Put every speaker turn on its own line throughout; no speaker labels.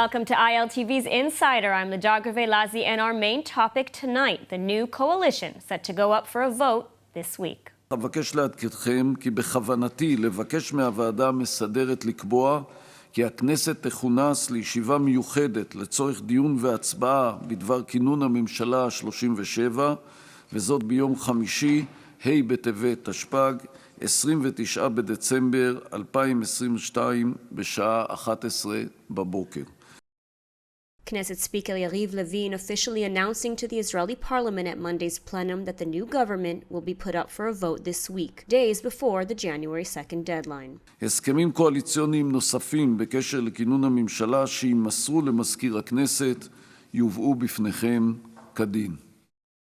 Welcome to ILTV's Insider. I'm Ladar Lazi, and our main topic tonight, the new coalition set to go up for a vote this week.
אבקש להזכירכם כי בכוונתי לבקש מהוועדה המסדרת לקבוע כי הכנסת תכונס לישיבה מיוחדת לצורך דיון והצבעה בדבר כינון הממשלה ה-37, וזאת ביום חמישי, ה' בטבת תשפ"ג, 29 בדצמבר 2022, בשעה 11 בבוקר.
Knesset Speaker Yariv Levin officially announcing to the Israeli parliament at Monday's plenum that the new government will be put up for a vote this week, days before the January 2nd deadline.
הסכמים קואליציוניים נוספים בקשר לכינון הממשלה שימסרו למזכיר הכנסת יובאו בפניכם כדין.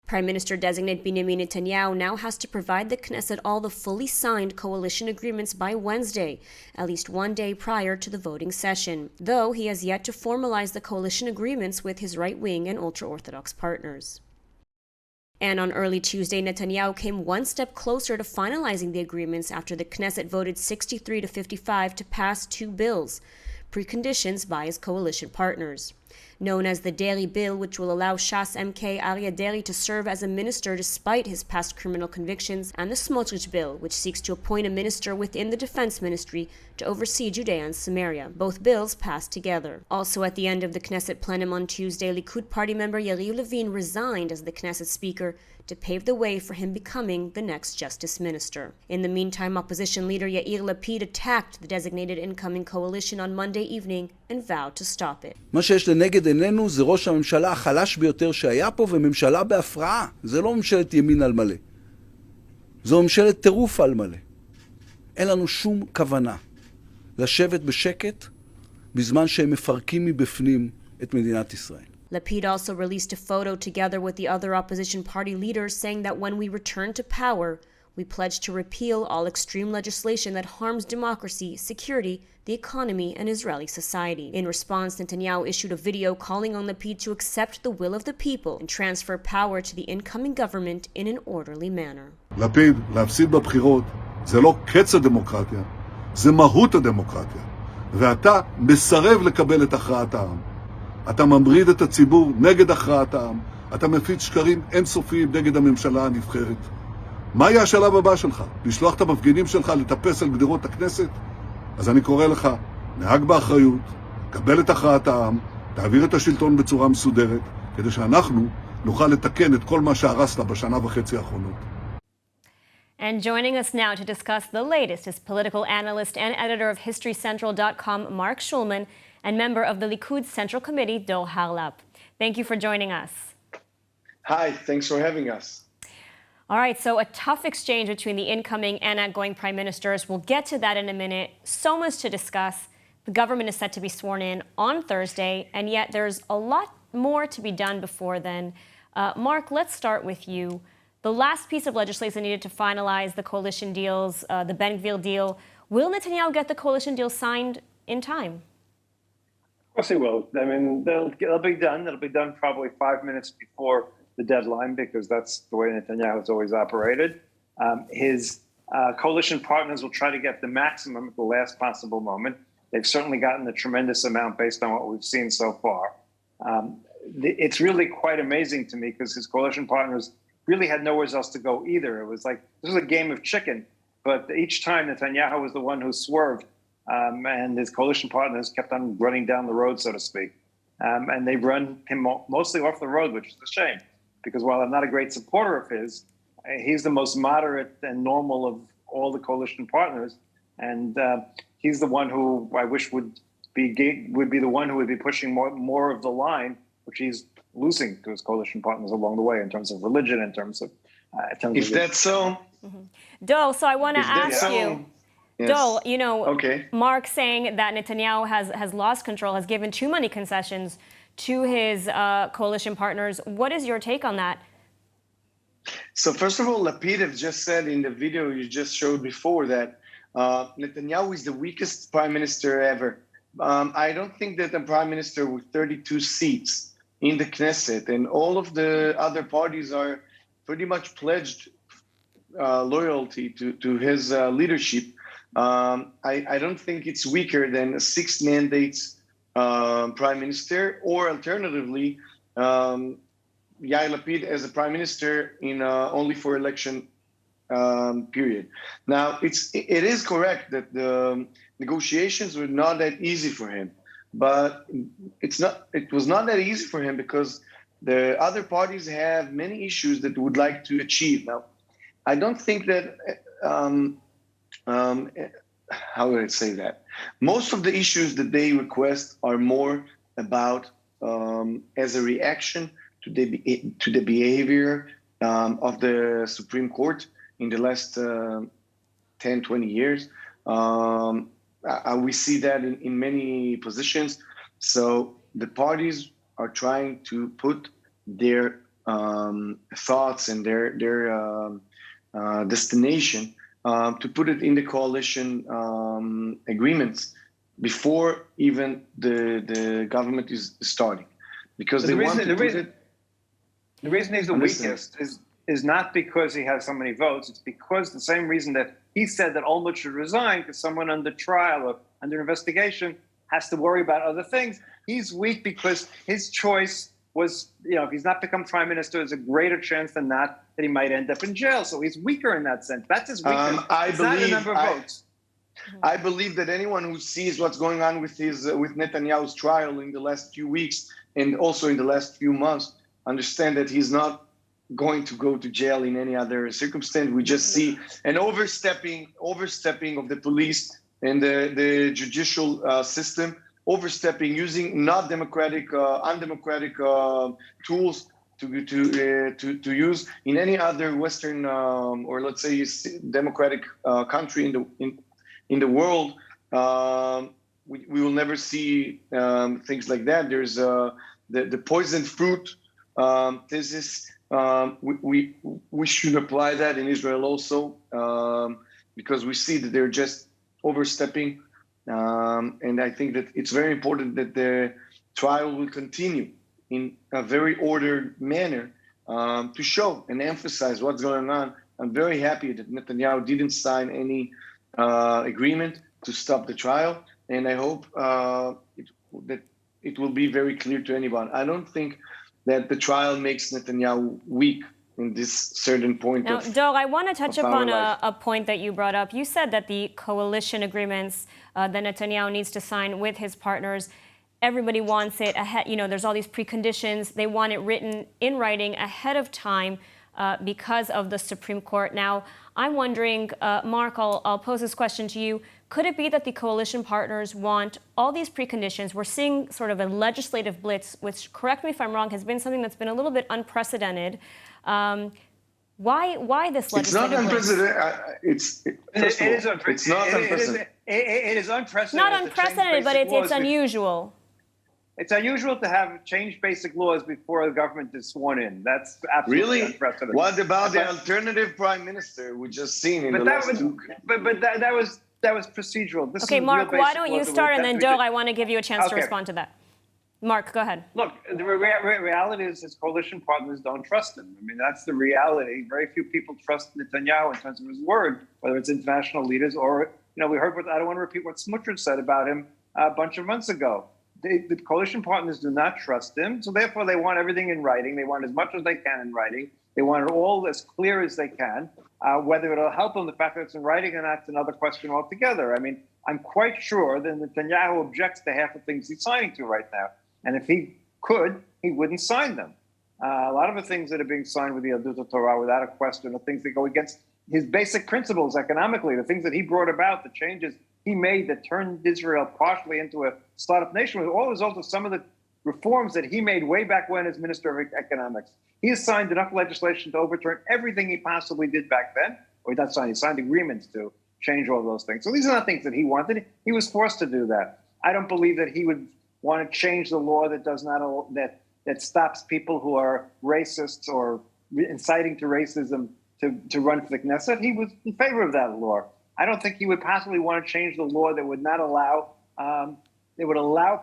Prime Minister-designate Benjamin Netanyahu now has to provide the Knesset all the fully signed coalition agreements by Wednesday, at least one day prior to the voting session, though he has yet to formalize the coalition agreements with his right-wing and ultra-Orthodox partners. And on early Tuesday, Netanyahu came one step closer to finalizing the agreements after the Knesset voted 63 to 55 to pass two bills, preconditions by his coalition partners. Known as the Deri Bill, which will allow Shas MK Aryeh Deri to serve as a minister despite his past criminal convictions, and the Smotrich Bill, which seeks to appoint a minister within the Defense Ministry to oversee Judea and Samaria. Both bills passed together. Also at the end of the Knesset plenum on Tuesday, Likud party member Yariv Levin resigned as the Knesset speaker to pave the way for him becoming the next justice minister. In the meantime, opposition leader Yair Lapid attacked the designated incoming coalition on Monday evening and vowed to stop it.
מה שיש לנגד עינינו זה ראש הממשלה החלש ביותר שהיה פה, וממשלה בהפרעה. זה לא ממשלת ימין על מלא. זו ממשלת טירוף על מלא. אין לנו שום כוונה לשבת בשקט בזמן שהם מפרקים מבפנים את מדינת ישראל.
Lapid also released a photo together with the other opposition party leaders saying that when we return to power, we pledge to repeal all extreme legislation that harms democracy, security, the economy, and Israeli society. In response, Netanyahu issued a video calling on Lapid to accept the will of the people and transfer power to the incoming government in an orderly manner.
לפיד, להפסיד בבחירות, זה לא קץ הדמוקרטיה, זה מהות הדמוקרטיה. ואתה מסרב לקבל את הכרעת העם. אתה ממריד את הציבור נגד הכרעת העם. אתה מפיץ שקרים אינסופיים נגד הממשלה הנבחרת. מה יהיה השלב הבא שלך? לשלוח את המפגינים שלך לטפס על גדרות הכנסת? אז אני קורא לך, נהג באחריות, קבל את הכרעת העם, תעביר את השלטון בצורה מסודרת, כדי שאנחנו נוכל לתקן את כל מה שהרסת בשנה וחצי האחרונות.
And joining us now to discuss the latest is political analyst and editor of HistoryCentral.com, Mark Schulman, and member of the Likud Central Committee, Dor Harlap. Thank you for joining us.
Hi, thanks for having us.
All right, so a tough exchange between the incoming and outgoing prime ministers. We'll get to that in a minute. So much to discuss. The government is set to be sworn in on Thursday, and yet there's a lot more to be done before then. Mark, let's start with you. The last piece of legislation needed to finalize the coalition deals, the Ben-Gvir deal. Will Netanyahu get the coalition deal signed in time?
Of course he will. I mean, they'll be done. It'll be done probably 5 minutes before the deadline, because that's the way Netanyahu has always operated. His coalition partners will try to get the maximum at the last possible moment. They've certainly gotten a tremendous amount based on what we've seen so far. It's really quite amazing to me, because his coalition partners really had nowhere else to go either. It was like, this was a game of chicken, but each time Netanyahu was the one who swerved, and his coalition partners kept on running down the road, so to speak. And they run him mostly off the road, which is a shame, because while I'm not a great supporter of his, he's the most moderate and normal of all the coalition partners. And he's the one who I wish would be the one who would be pushing more of the line, which he's losing to his coalition partners along the way in terms of religion, in terms of...
If that's so...
Mm-hmm. Dole, so I want to ask you...
Yes.
Dole, you know,
okay.
Mark saying that Netanyahu has lost control, has given too many concessions to his coalition partners. What is your take on that?
So first of all, Lapid have just said in the video you just showed before that Netanyahu is the weakest prime minister ever. I don't think that a prime minister with 32 seats in the Knesset and all of the other parties are pretty much pledged loyalty to his leadership. I don't think it's weaker than 6 mandates prime minister, or alternatively, Yair Lapid as a prime minister in only for election period. Now, it is correct that the negotiations were not that easy for him, but it was not that easy for him because the other parties have many issues that would like to achieve. Now, I don't think that, how would I say that? Most of the issues that they request are more about as a reaction to the behavior of the Supreme Court in the last 10, 20 years. We see that in many positions. So the parties are trying to put their thoughts and their destination to put it in the coalition agreements before even the government is starting, because they want to put it.
The reason he's the weakest is not because he has so many votes. It's because the same reason that he said that Olmert should resign, because someone under trial or under investigation has to worry about other things. He's weak because his choice was, if he's not become prime minister, there's a greater chance than not that he might end up in jail. So he's weaker in that sense. That's his weakness. It's not the number of votes.
I believe that anyone who sees what's going on with Netanyahu's trial in the last few weeks and also in the last few months understand that he's not going to go to jail in any other circumstance. We just see an overstepping of the police and the judicial system, overstepping, using not democratic, undemocratic tools to use in any other Western or let's say democratic country in the world. We will never see things like that. There's the poisoned fruit thesis. We should apply that in Israel also, because we see that they're just overstepping. And I think that it's very important that the trial will continue in a very ordered manner to show and emphasize what's going on. I'm very happy that Netanyahu didn't sign any agreement to stop the trial, and I hope that it will be very clear to anyone. I don't think that the trial makes Netanyahu weak in this certain point.
Now, Dor, I want to touch upon a point that you brought up. You said that the coalition agreements that Netanyahu needs to sign with his partners, everybody wants it ahead. There's all these preconditions. They want it written in writing ahead of time because of the Supreme Court. Now, I'm wondering, Mark, I'll pose this question to you. Could it be that the coalition partners want all these preconditions? We're seeing sort of a legislative blitz, which, correct me if I'm wrong, has been something that's been a little bit unprecedented. Why this legislative
It's not unprecedented. It's not unprecedented.
It is unprecedented.
Not unprecedented, but it's unusual.
It's unusual to have changed basic laws before the government is sworn in. That's absolutely unprecedented.
What about the alternative prime minister we just seen in the last two?
That was procedural.
Okay, Mark, why don't you start, and then Dor, I want to give you a chance to respond to that. Mark, go ahead.
Look, the reality is his coalition partners don't trust him. I mean, that's the reality. Very few people trust Netanyahu in terms of his word, whether it's international leaders or, we heard I don't want to repeat what Smotrich said about him a bunch of months ago. The coalition partners do not trust him, so therefore they want everything in writing. They want as much as they can in writing. They want it all as clear as they can. Whether it'll help them, the fact that it's in writing or not, it's another question altogether. I mean, I'm quite sure that Netanyahu objects to half the things he's signing to right now. And if he could, he wouldn't sign them. A lot of the things that are being signed with the Yadut Torah, without a question, are things that go against his basic principles economically, the things that he brought about, the changes he made that turned Israel partially into a startup nation, was all a result of some of the reforms that he made way back when as Minister of Economics. He has signed enough legislation to overturn everything he possibly did back then. Or he signed agreements to change all those things. So these are not things that he wanted. He was forced to do that. I don't believe that he would want to change the law that does not that stops people who are racists or inciting to racism to run for the Knesset. He was in favor of that law. I don't think he would possibly want to change the law that would not allow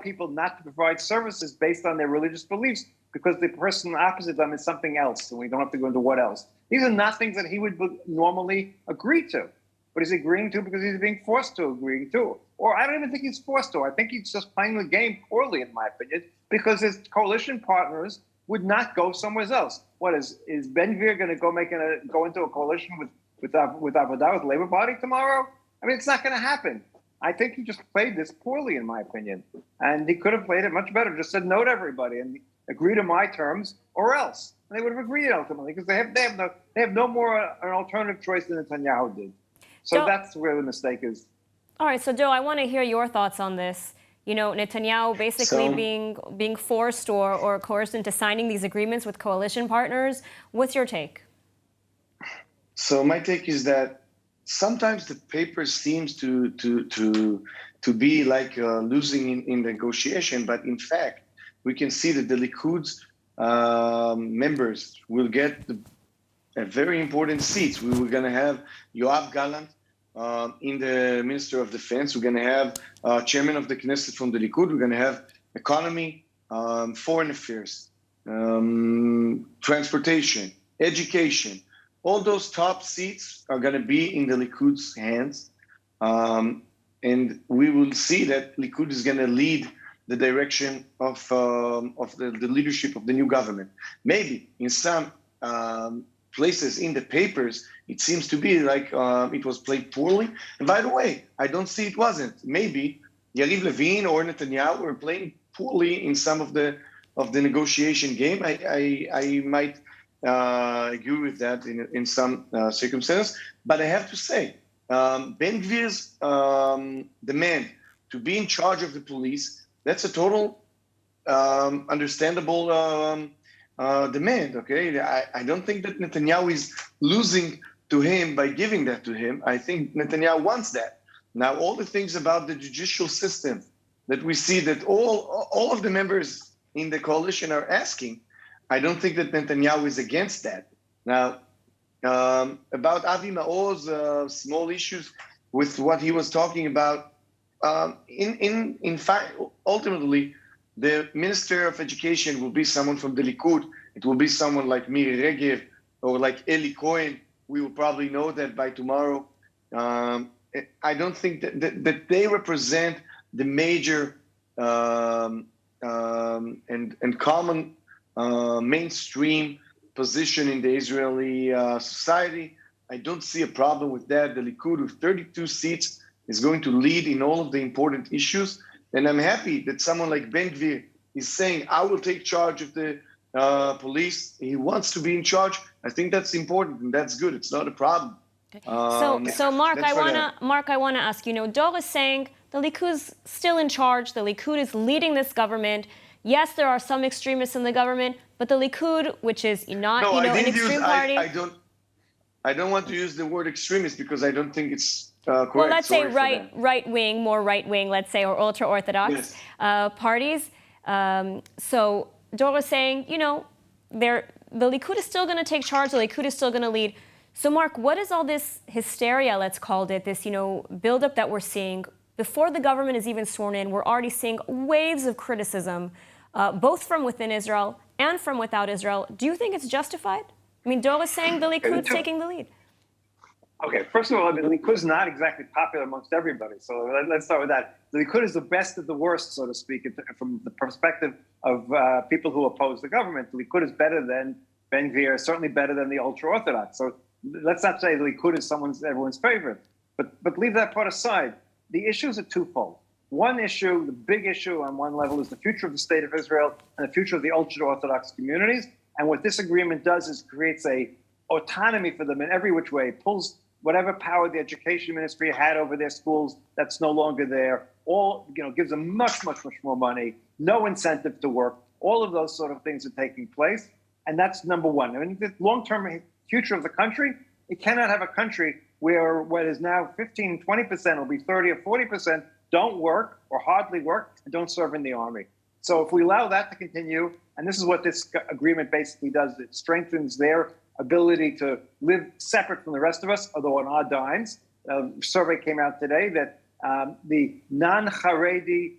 people not to provide services based on their religious beliefs because the person opposite them is something else, and we don't have to go into what else. These are not things that he would normally agree to. but he's agreeing to because he's being forced to agree to. Or I don't even think he's forced to. I think he's just playing the game poorly, in my opinion, because his coalition partners would not go somewhere else. What is Ben-Gvir going to go into a coalition with Avodah, with Labor Party tomorrow? I mean, it's not going to happen. I think he just played this poorly, in my opinion, and he could have played it much better. Just said no to everybody and agree to my terms, or else. And they would have agreed ultimately because they have no more an alternative choice than Netanyahu did. So that's where the mistake is.
All right, so Joe, I want to hear your thoughts on this. You know, Netanyahu basically being forced or coerced into signing these agreements with coalition partners. What's your take?
So my take is that sometimes the paper seems to be like losing in negotiation, but in fact, we can see that the Likud's members will get a very important seats. We were going to have Yoav Gallant in the Minister of Defense. We're going to have Chairman of the Knesset from the Likud. We're going to have economy, foreign affairs, transportation, education. All those top seats are going to be in the Likud's hands. And we will see that Likud is going to lead the direction of the leadership of the new government. Maybe in some places in the papers, it seems to be like it was played poorly. And by the way, I don't see it wasn't. Maybe Yariv Levin or Netanyahu were playing poorly in some of the negotiation game. I might agree with that in some circumstances. But I have to say, Ben-Gvir's demand to be in charge of the police, that's a total understandable demand, okay? I don't think that Netanyahu is losing to him by giving that to him. I think Netanyahu wants that. Now, all the things about the judicial system that we see that all of the members in the coalition are asking, I don't think that Netanyahu is against that. Now, about Avi Maoz's small issues with what he was talking about, in fact, ultimately, the Minister of Education will be someone from the Likud. It will be someone like Miri Regev or like Eli Cohen. We will probably know that by tomorrow. I don't think that they represent the major and common mainstream position in the Israeli society. I don't see a problem with that. The Likud with 32 seats is going to lead in all of the important issues. And I'm happy that someone like Ben-Gvir is saying, I will take charge of the police. He wants to be in charge. I think that's important and that's good. It's not a problem.
Okay. So Mark, I want to ask, Dor is saying the Likud's still in charge. The Likud is leading this government. Yes, there are some extremists in the government, but the Likud, which is not, an extreme party.
I don't want to use the word extremist because I don't think it's correct.
Well, let's say right-wing, more right-wing, let's say, or ultra-Orthodox parties. So Dor is saying, the Likud is still going to take charge. The Likud is still going to lead. So, Mark, what is all this hysteria, let's call it, this, buildup that we're seeing? Before the government is even sworn in, we're already seeing waves of criticism, both from within Israel and from without Israel. Do you think it's justified? I mean, Dor is saying the Likud's taking the lead.
Okay, first of all, the Likud is not exactly popular amongst everybody. So let's start with that. The Likud is the best of the worst, so to speak, from the perspective of people who oppose the government. The Likud is better than Ben-Gvir, certainly better than the ultra-Orthodox. So let's not say the Likud is everyone's favorite. But leave that part aside. The issues are twofold. One issue, the big issue on one level, is the future of the state of Israel and the future of the ultra-Orthodox communities. And what this agreement does is creates a autonomy for them in every which way. It pulls whatever power the education ministry had over their schools, that's no longer there. Gives them much, much, much more money, no incentive to work. All of those sort of things are taking place. And that's number one. I mean, the long-term future of the country, it cannot have a country where what is now 15, 20% will be 30 or 40% don't work or hardly work and don't serve in the army. So if we allow that to continue, and this is what this agreement basically does, it strengthens their ability to live separate from the rest of us, although on odd dimes. A survey came out today that the non-Haredi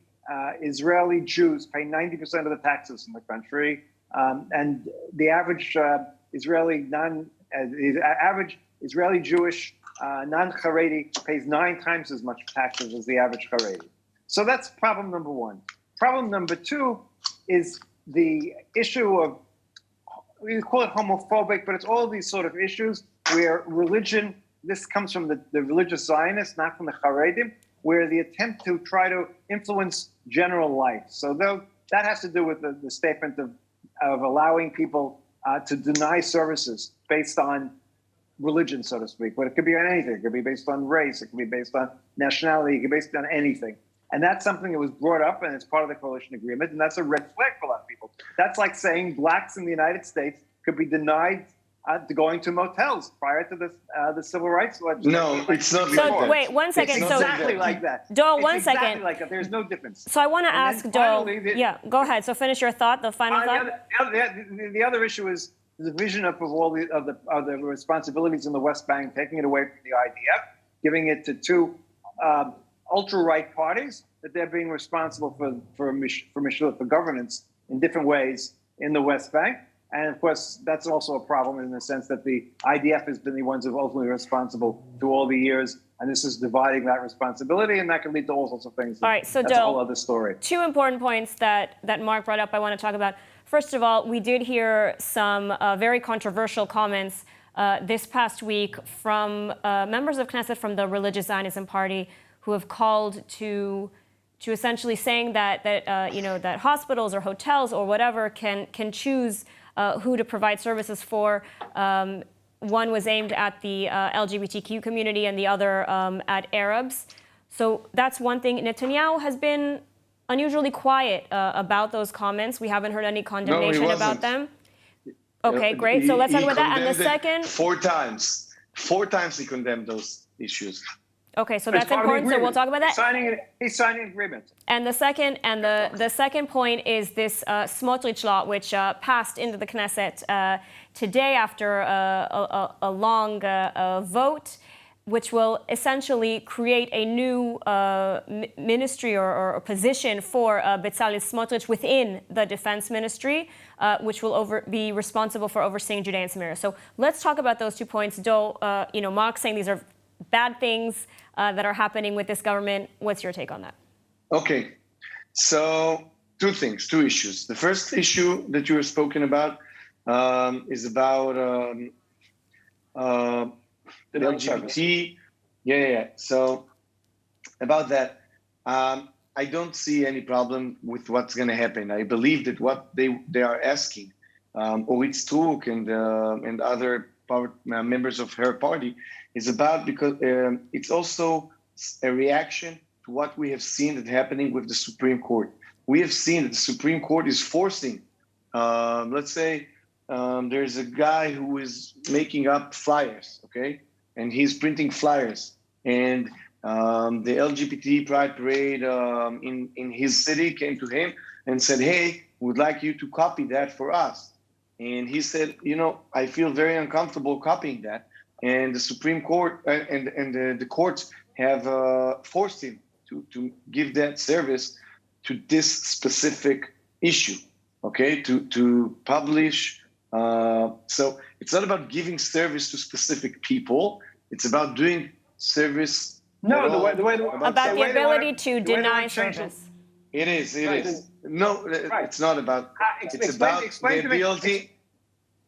Israeli Jews pay 90% of the taxes in the country, and the average average Israeli Jewish non-Haredi pays 9 times as much taxes as the average Haredi. So that's problem number one. Problem number two is the issue of, we call it homophobic, but it's all these sort of issues where religion, this comes from the religious Zionists, not from the Haredim, where the attempt to try to influence general life. So that has to do with the statement of allowing people to deny services based on religion, so to speak. But it could be on anything. It could be based on race. It could be based on nationality. It could be based on anything. And that's something that was brought up, and it's part of the coalition agreement, and that's a red flag for a lot of people. That's like saying blacks in the United States could be denied to going to motels prior to the civil rights legislation.
No, it's not.
So wait, 1 second.
It's exactly like that.
Dole,
It's
1 second.
Exactly like that. There's no difference.
So I want to ask Dole. Yeah, go ahead. So finish your thought. The final thought.
The other issue is the division up of all of the responsibilities in the West Bank, taking it away from the IDF, giving it to two ultra-right parties, that they're being responsible for governance in different ways in the West Bank. And of course, that's also a problem in the sense that the IDF has been the ones who are ultimately responsible through all the years, and this is dividing that responsibility, and that can lead to all sorts of things.
All right, so
that's a whole other story.
Two important points that Mark brought up I want to talk about. First of all, we did hear some very controversial comments this past week from members of Knesset from the Religious Zionism Party who have called to essentially saying that hospitals or hotels or whatever can choose who to provide services for. One was aimed at the LGBTQ community and the other at Arabs. So that's one thing. Netanyahu has been unusually quiet about those comments. We haven't heard any condemnation about them. Okay, great. So let's talk about that. And the second...
4 times. 4 times he condemned those issues.
Okay, so that's important. So we'll talk about that.
He's signing an agreement.
And the second point is this Smotrich law, which passed into the Knesset today after a long vote, which will essentially create a new ministry or position for Bezalel Smotrich within the Defense Ministry, which will be responsible for overseeing Judea and Samaria. So let's talk about those 2 points. Dole, Mark saying these are bad things that are happening with this government. What's your take on that?
Okay, so 2 things, 2 issues. The first issue that you were spoken about is about the LGBT. Yeah. So about that, I don't see any problem with what's going to happen. I believe that what they are asking, Orit Struk and other members of her party, is about because it's also a reaction to what we have seen that happening with the Supreme Court. We have seen that the Supreme Court is forcing, let's say, there's a guy who is making up flyers, okay? And he's printing flyers. And the LGBT Pride Parade in his city came to him and said, hey, we'd like you to copy that for us. And he said, I feel very uncomfortable copying that. And the Supreme Court and the courts have forced him to give that service to this specific issue, okay, to publish. So it's not about giving service to specific people. It's about doing service.
No, the way
about the ability to deny service.
It is. No, it's not about. It's about the ability.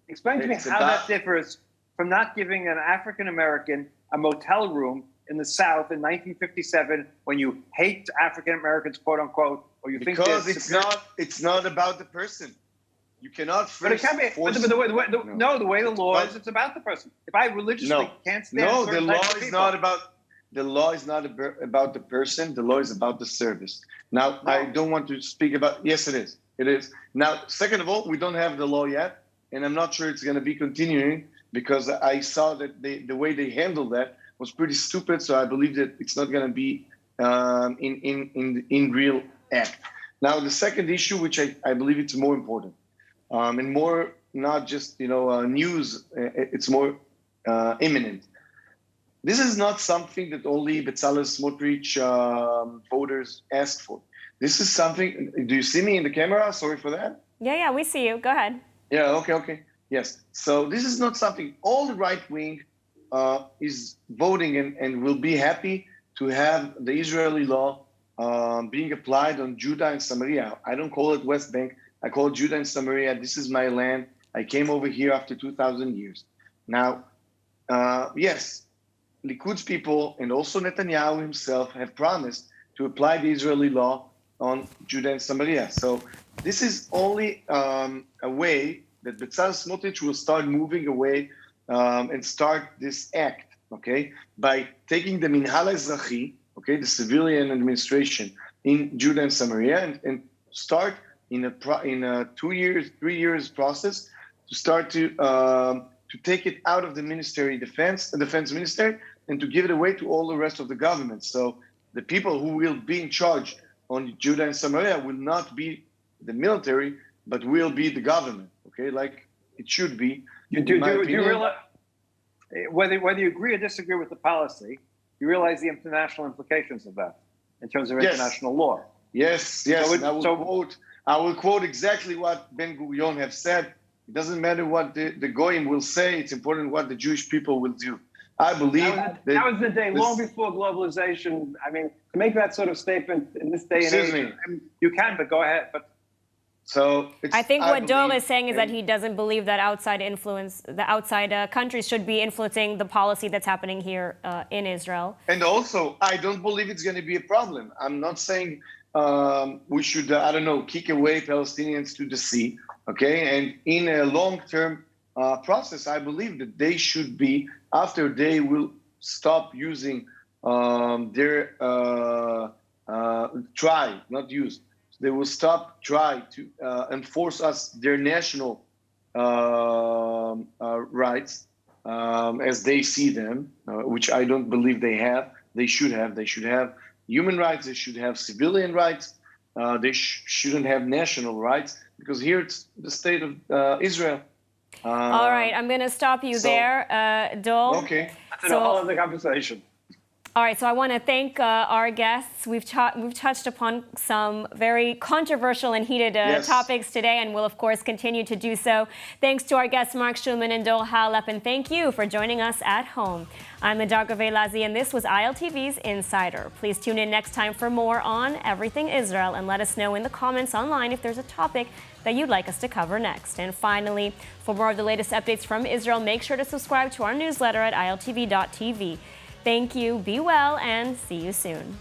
Explain to me how that differs from not giving an African American a motel room in the South in 1957 when you hate African Americans, quote unquote, or you think
because it's not about the person. You cannot first force.
But the way the law is, it's about the person. If I religiously can't stand
the law is not about. The law is not about the person. The law is about the service. Now, I don't want to speak about. Yes, it is. It is. Now, second of all, we don't have the law yet, and I'm not sure it's going to be continuing because I saw that the way they handled that was pretty stupid. So I believe that it's not going to be in real act. Now, the second issue, which I believe it's more important, and more not just news, it's more imminent. This is not something that only Bezalel Smotrich voters ask for. This is something. Do you see me in the camera? Sorry for that.
Yeah, we see you. Go ahead.
Yeah. Okay. Yes. So this is not something all the right wing is voting and will be happy to have the Israeli law being applied on Judah and Samaria. I don't call it West Bank. I call it Judah and Samaria. This is my land. I came over here after 2,000 years. Now, yes, Likud's people and also Netanyahu himself have promised to apply the Israeli law on Judah and Samaria. So this is only a way that Bezalel Smotrich will start moving away and start this act, okay, by taking the Minhal Ezrachi, okay, the civilian administration in Judah and Samaria, and start in a 3 years process to start to take it out of the defense ministry, and to give it away to all the rest of the government. So the people who will be in charge on Judah and Samaria will not be the military, but will be the government, okay, like it should be.
Do you realize, whether you agree or disagree with the policy, you realize the international implications of that in terms of international law?
Yes. So I will quote exactly what Ben Gurion have said. It doesn't matter what the Goyim will say. It's important what the Jewish people will do. I believe
that was the day, long before globalization. I mean, to make that sort of statement in this day and age, you can, but go ahead. But
I think what Dor is saying is that he doesn't believe that outside countries should be influencing the policy that's happening here in Israel.
And also, I don't believe it's going to be a problem. I'm not saying we should, kick away Palestinians to the sea, okay? And in a long-term process, I believe that they should be, after they will stop using their they will try to enforce us their national rights as they see them, which I don't believe they have. They should have human rights. They should have civilian rights. They shouldn't have national rights, because here it's the state of Israel.
All right, I'm going to stop you there, Dol.
Okay.
That's a whole other conversation.
All right, so I want to thank our guests. We've touched upon some very controversial and heated topics today, and we'll, of course, continue to do so. Thanks to our guests, Mark Schulman and Dol Halep, and thank you for joining us at home. I'm Hadar Gavei-Lazi, and this was ILTV's Insider. Please tune in next time for more on everything Israel, and let us know in the comments online if there's a topic that you'd like us to cover next. And finally, for more of the latest updates from Israel, make sure to subscribe to our newsletter at iltv.tv. Thank you, be well, and see you soon.